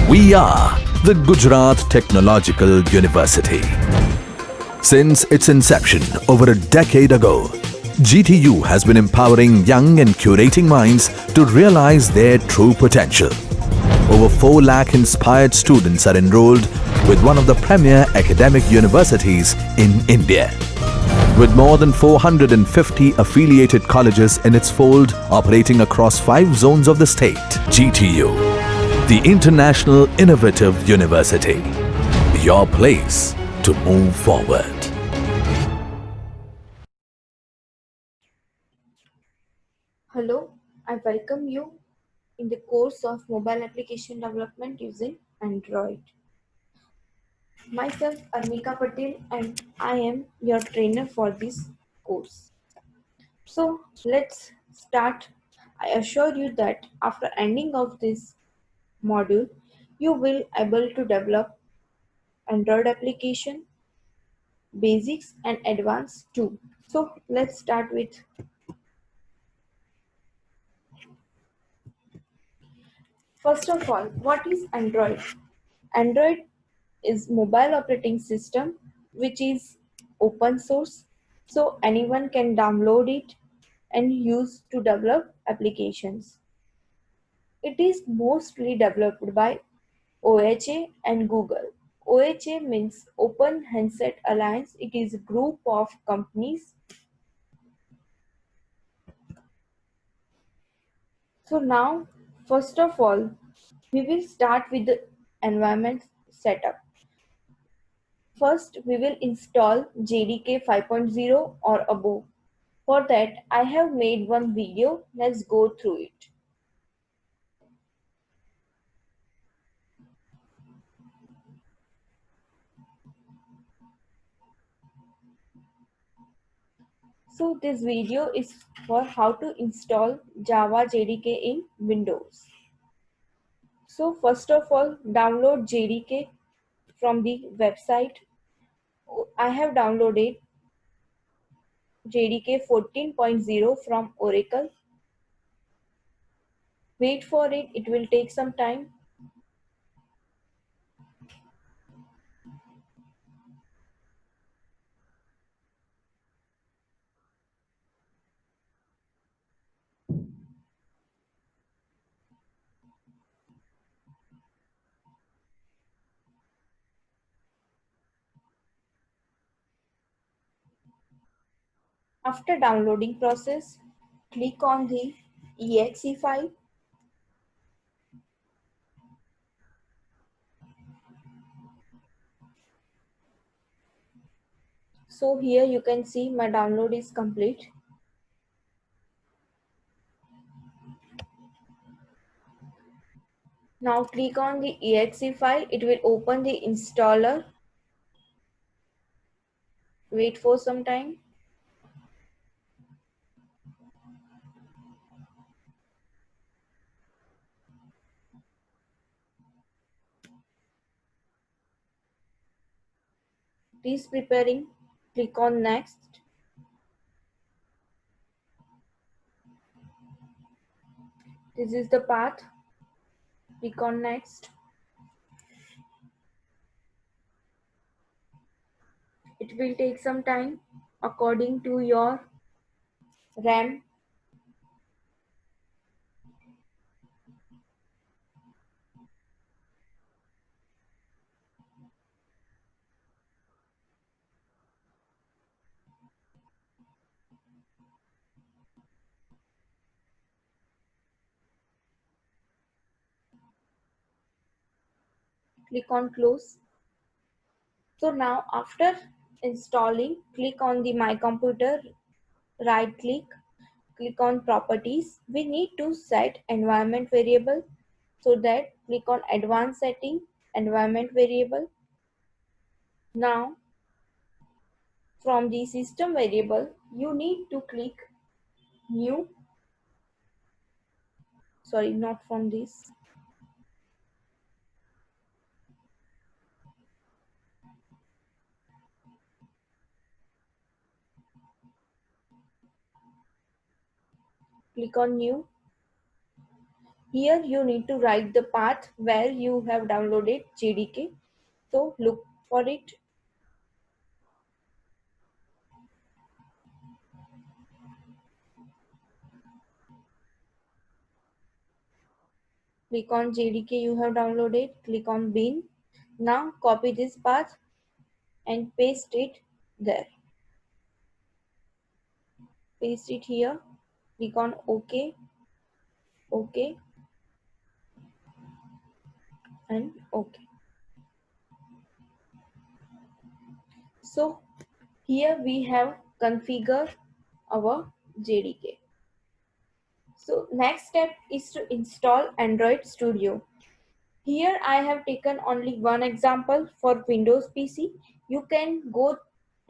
We are the Gujarat Technological University. Since its inception over a decade ago, GTU has been empowering young and curating minds to realize their true potential. Over 4 lakh inspired students are enrolled with one of the premier academic universities in India. With more than 450 affiliated colleges in its fold operating across 5 zones of the state, GTU, the International Innovative University, your place to move forward. Hello, I welcome you in the course of mobile application development using Android. Myself Armika Patel and I am your trainer for this course. So let's start. I assure you that after ending of this module, you will able to develop Android application, basics and advanced too. So let's start with first of all, what is Android? Android is mobile operating system which is open source, so anyone can download it and use to develop applications. It is mostly developed by OHA and Google. OHA means Open Handset Alliance. It is a group of companies. So now, first of all, we will start with the environment setup. First, we will install JDK 5.0 or above. For that, I have made one video. Let's go through it. So this video is for how to install Java JDK in Windows. So first of all, download JDK from the website. I have downloaded JDK 14.0 from Oracle. Wait for it, it will take some time. After downloading process, click on the exe file. So here you can see my download is complete. Now click on the exe file. It will open the installer. Wait for some time. It is preparing. Click on next. This is the path. Click on next. It will take some time according to your RAM. Click on close. So now after installing, click on the My Computer, right click on Properties. We need to set environment variable. So that click on Advanced Setting, Environment Variable. Now from the system variable, you need to click New. Sorry, not from this. Click on New. Here you need to write the path where you have downloaded JDK. So look for it. Click on JDK you have downloaded, click on bin. Now copy this path and paste it there. Paste it here. Click on OK, OK, and OK. So here we have configured our JDK. So next step is to install Android Studio. Here I have taken only one example for Windows PC. You can go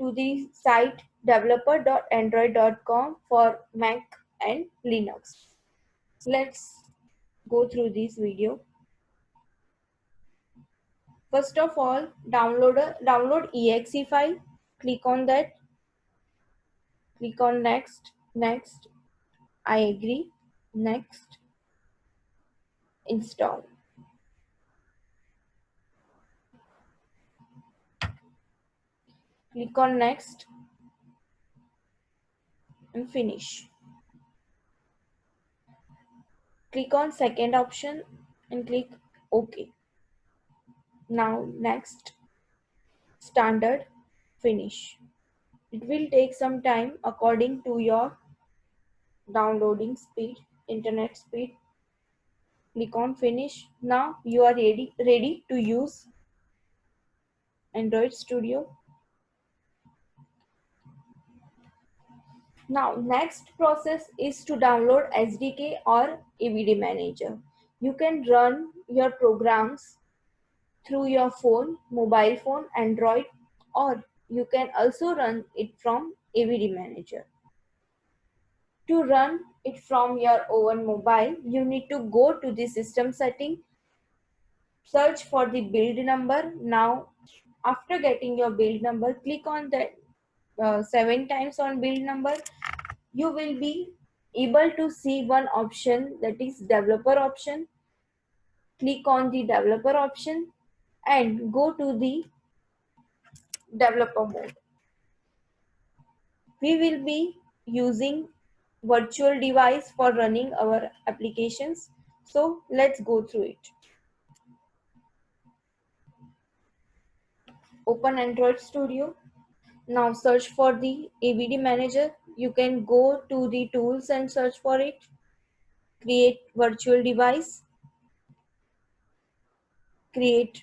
to the site developer.android.com for Mac and Linux. Let's go through this video. First of all, download exe file. Click on that. Click on next, next. I agree. Next. Install. Click on next and finish. Click on second option and click OK. Now next, standard, finish. It will take some time according to your downloading speed, internet speed. Click on finish. Now you are ready to use Android Studio. Now next process is to download SDK or AVD Manager. You can run your programs through your phone, mobile phone, Android, or you can also run it from AVD Manager. To run it from your own mobile, you need to go to the system setting, search for the build number. Now, after getting your build number, click on that 7 times on build number. You will be able to see one option, that is developer option. Click on the developer option and go to the developer mode. We will be using virtual device for running our applications. So let's go through it. Open Android Studio. Now search for the AVD Manager. You can go to the tools and search for it. Create virtual device. Create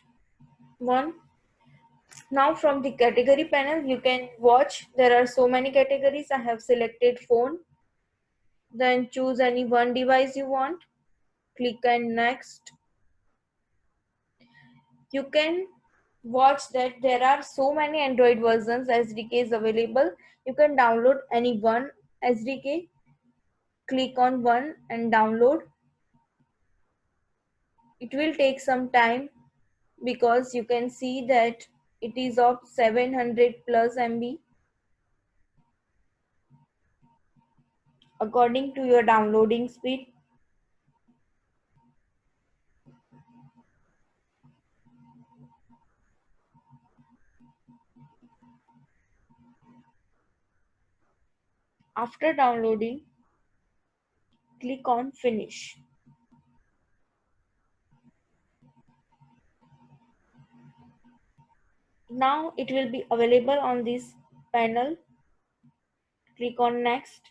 one. Now from the category panel, you can watch there are so many categories. I have selected phone. Then choose any one device you want. Click on next. You can watch that there are so many Android versions SDKs available. You can download any one SDK. Click on one and download. It will take some time because you can see that it is of 700 plus MB. According to your downloading speed. After downloading, click on finish. Now it will be available on this panel. Click on next.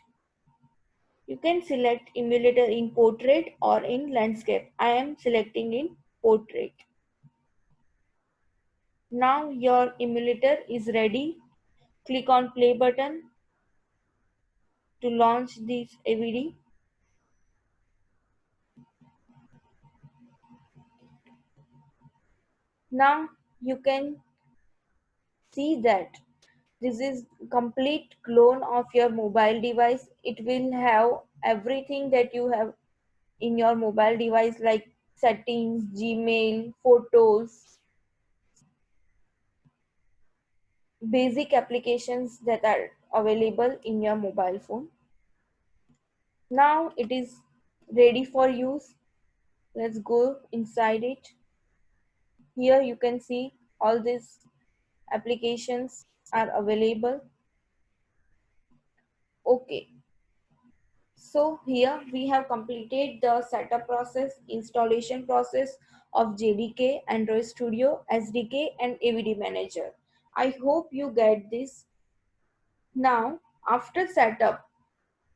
You can select emulator in portrait or in landscape. I am selecting in portrait. Now your emulator is ready. Click on play button to launch this AVD. Now you can see that this is complete clone of your mobile device. It will have everything that you have in your mobile device like settings, Gmail, photos, basic applications that are available in your mobile phone. Now it is ready for use. Let's go inside it. Here you can see all these applications are available. Okay, so here we have completed the setup process, installation process of JDK, Android Studio, SDK and AVD Manager. I hope you get this. Now, after setup,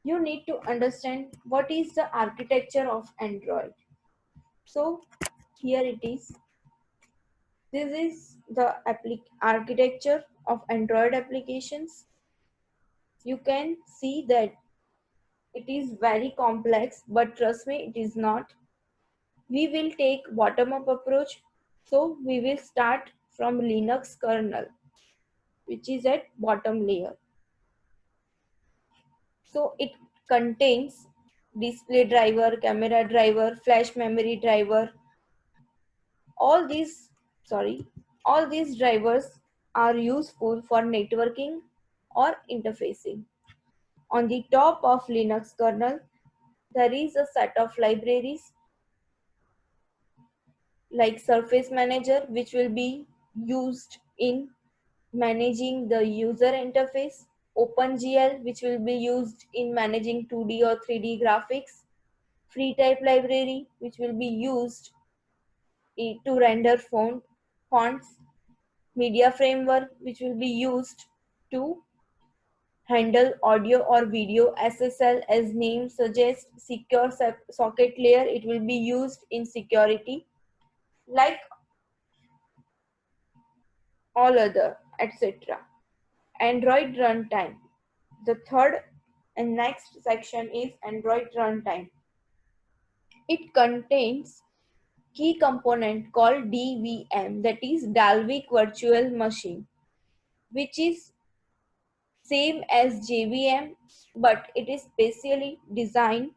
you need to understand what is the architecture of Android. So here it is. This is the architecture of Android applications. You can see that it is very complex, but trust me, it is not. We will take bottom-up approach. So we will start from Linux kernel, which is at bottom layer. So it contains display driver, camera driver, flash memory driver. All these, sorry, all these drivers are useful for networking or interfacing. On the top of Linux kernel, there is a set of libraries like Surface Manager, which will be used in managing the user interface, OpenGL, which will be used in managing 2D or 3D graphics, FreeType library, which will be used to render fonts, Media Framework, which will be used to handle audio or video, SSL, as name suggests, secure socket layer, it will be used in security, like all other, etc. Android runtime. The third and next section is Android runtime. It contains key component called DVM, that is Dalvik Virtual Machine, which is same as JVM, but it is specially designed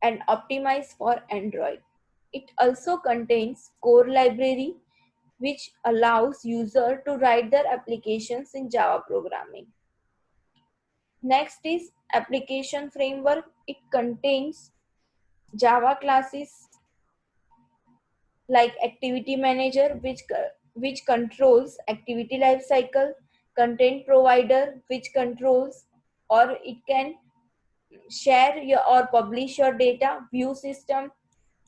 and optimized for Android. It also contains core library, which allows user to write their applications in Java programming. Next is application framework. It contains Java classes like activity manager, which controls activity lifecycle, content provider, which controls or it can share your or publish your data, view system,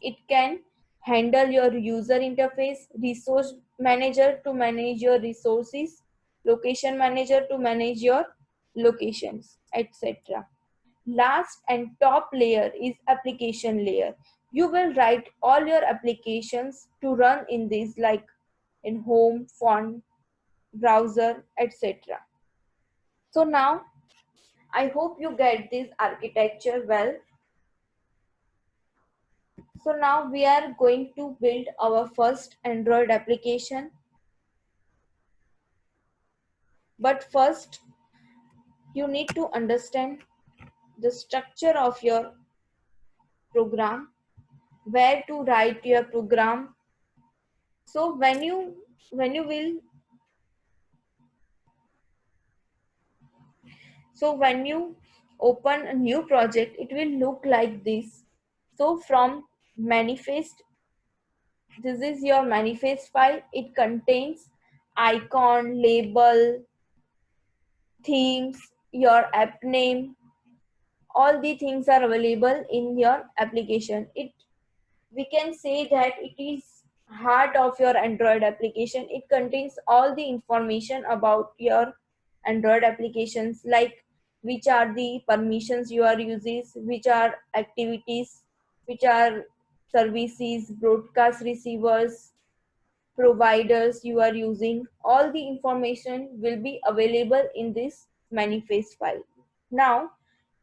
it can handle your user interface, resource manager to manage your resources, location manager to manage your locations, etc. Last and top layer is application layer. You will write all your applications to run in these, like in home, font, browser, etc. So now I hope you get this architecture well. So now we are going to build our first Android application. But first, you need to understand the structure of your program, where to write your program. So when you will so when you open a new project, it will look like this. So from manifest, this is your manifest file. It contains icon, label, themes, your app name, all the things are available in your application. It We can say that it is heart of your Android application. It contains all the information about your Android applications, like which are the permissions you are using, which are activities, which are services, broadcast receivers, providers you are using. All the information will be available in this manifest file. Now,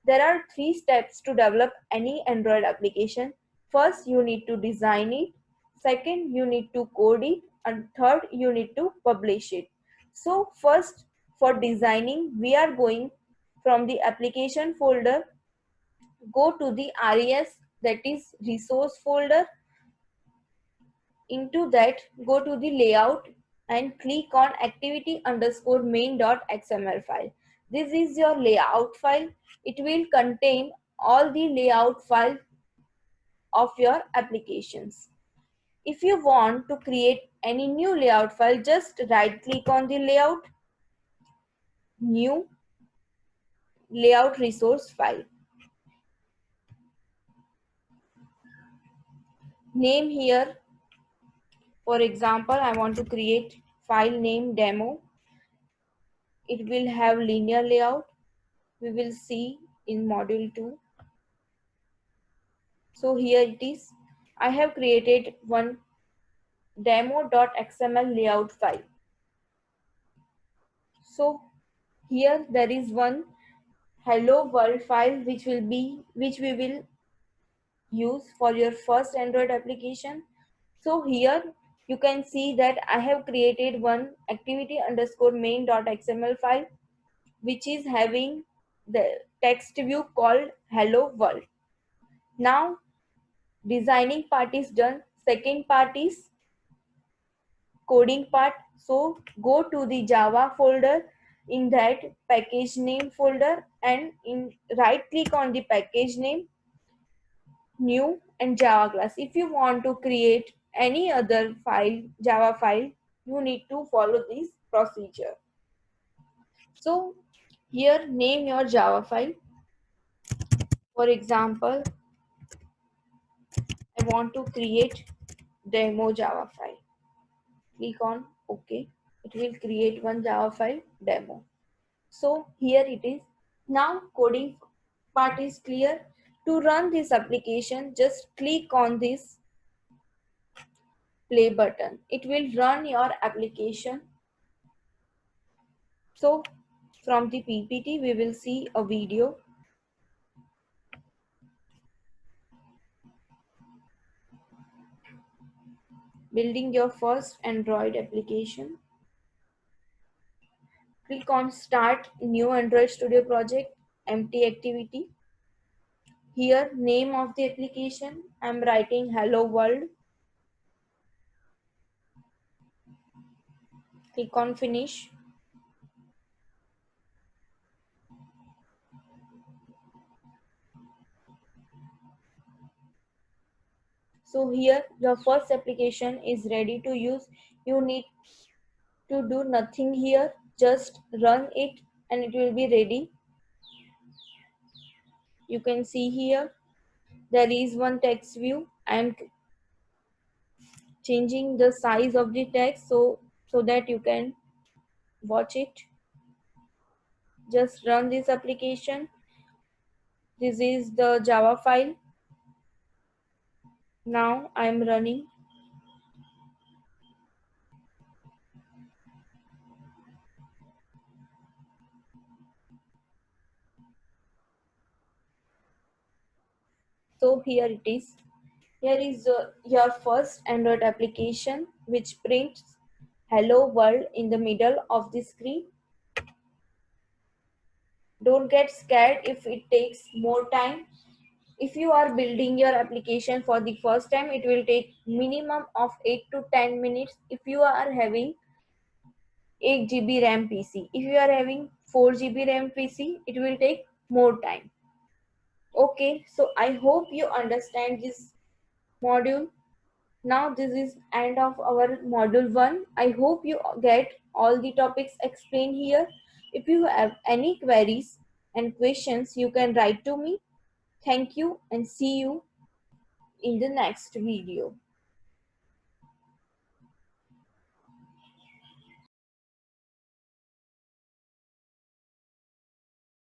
there are three steps to develop any Android application. First, you need to design it. Second, you need to code it. And third, you need to publish it. So first, for designing, we are going from the application folder, go to the RES, that is resource folder. Into that, go to the layout and click on activity underscore main.xml file. This is your layout file. It will contain all the layout file of your applications. If you want to create any new layout file, just right click on the layout, new layout resource file. Name here, for example, I want to create file name demo. It will have linear layout. We will see in module 2. So here it is. I have created one demo.xml layout file. So here there is one hello world file which we will use for your first Android application. So here you can see that I have created one activity underscore main.xml file which is having the text view called hello world. Now designing part is done. Second part is coding part. So go to the Java folder, in that package name folder, and in right click on the package name, new and Java class. If you want to create any other file, Java file, you need to follow this procedure. So here name your Java file. For example, I want to create demo Java file. Click on OK. It will create one Java file demo. So here it is. Now coding part is clear. To run this application, just click on this play button. It will run your application. So from the PPT, we will see a video. Building your first Android application. Click on Start New Android Studio Project, Empty Activity. Here, name of the application, I'm writing Hello World. Click on Finish. So here, your first application is ready to use. You need to do nothing here, just run it and it will be ready. You can see here, there is one text view. I'm changing the size of the text so that you can watch it. Just run this application. This is the Java file. Now I'm running. So here it is. Here is your first Android application which prints hello world in the middle of the screen. Don't get scared if it takes more time. If you are building your application for the first time, it will take minimum of 8 to 10 minutes if you are having 8 GB RAM PC. If you are having 4 GB RAM PC, it will take more time. Okay, so I hope you understand this module. Now this is end of our module 1. I hope you get all the topics explained here. If you have any queries and questions, you can write to me. Thank you and see you in the next video.